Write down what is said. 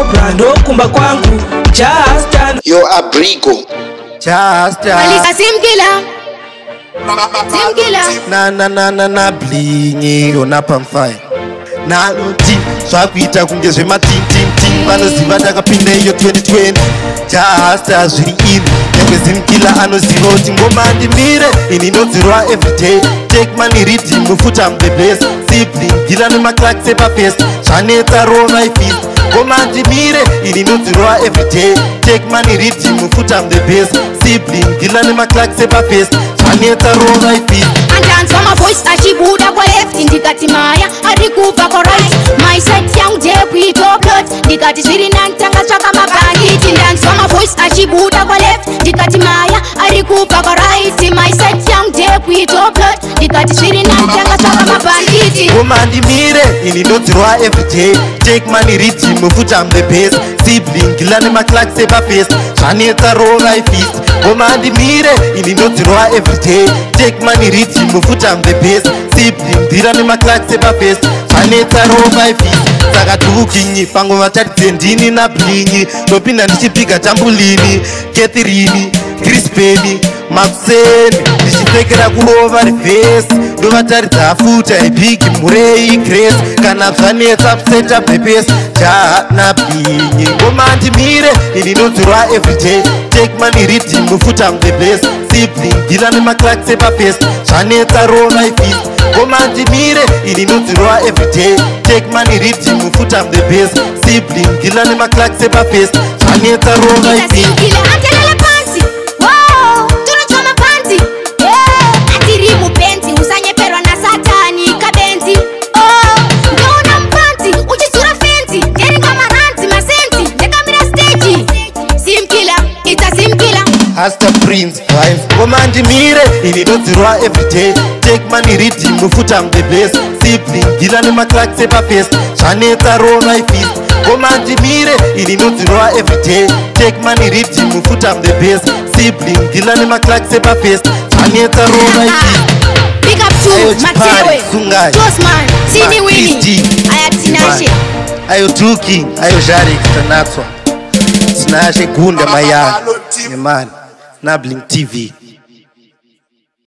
Cobra ndo kumba kwangu Justin Yo Abrigo Justin Alika Simkila na blingi yona pamfire naloti zvakuita kunge zvematintintin vanoziva takapinda iyo 2020 Justin zviri ini nyange Simkila anoziva kuti ngoma ndimire ini ndodzirwa everyday take money reading mufuta I'm the best sibling gila nemaclark sepafest zvanetsa rova ifist ngoma ndimire ini ndodzirwa everyday take money reading mufuta I'm the best sibling gila nemaclark sepafest zvanetsa rova ifist andanzwa mavoice achibuda kwa left ndikati maya ari kubva kwa right my side yangu ndekuitoplot ndikati zviri nani tanga tsvaka mabhanditi ndanzwa mavoice achibuda kwa left ndikati maya ari kubva kwa right my side yangu ndekuitoplot ndikati zviri nani tanga tsvaka mabhanditi ngoma ndimire ini ndodzirwa everyday take money reading mufuta I'm the best sibling gila nemaclark sepafest zvanetsa rova ifist ngoma ndimire ini ndodzirwa everyday take money reading mufuta I'm the best sibling gila nemaclark sepafest zvanetsa rova ifist saka tukinyi pangova taridze ndini nablingi ndopinda ndichipfiga tambulini Catherine Crispeni Maxeni ndichipfekera kurova rivhesi ndovataridza futa ibigi murei grace kana zvanetsa senta pepesi jaha nablingi ngoma ndimire ini ndodzirwa everyday take money reading mufuta I'm the best sibling gila nemaclark sepafest zvanetsa rova ifist ngoma ndimire ini ndodzirwa everyday take money reading mufuta I'm the best sibling gila nemaclark sepafest zvanetsa rova ifist Hasta Prince Vibes ngoma ndimire ini ndodzirwa everyday take money reading mufuta I'm the best sibling gila nemaclark sepafest zvanetsa rova ifist ngoma ndimire ini ndodzirwa everyday take money reading mufuta I'm the best sibling gila nemaclark sepafest zvanetsa rova ifist big up to Matewe Josman Sini Winnie ayatinashe ayo Duking ayo Jari Tanatswa tinashe gunda mayani nemani Nabling TV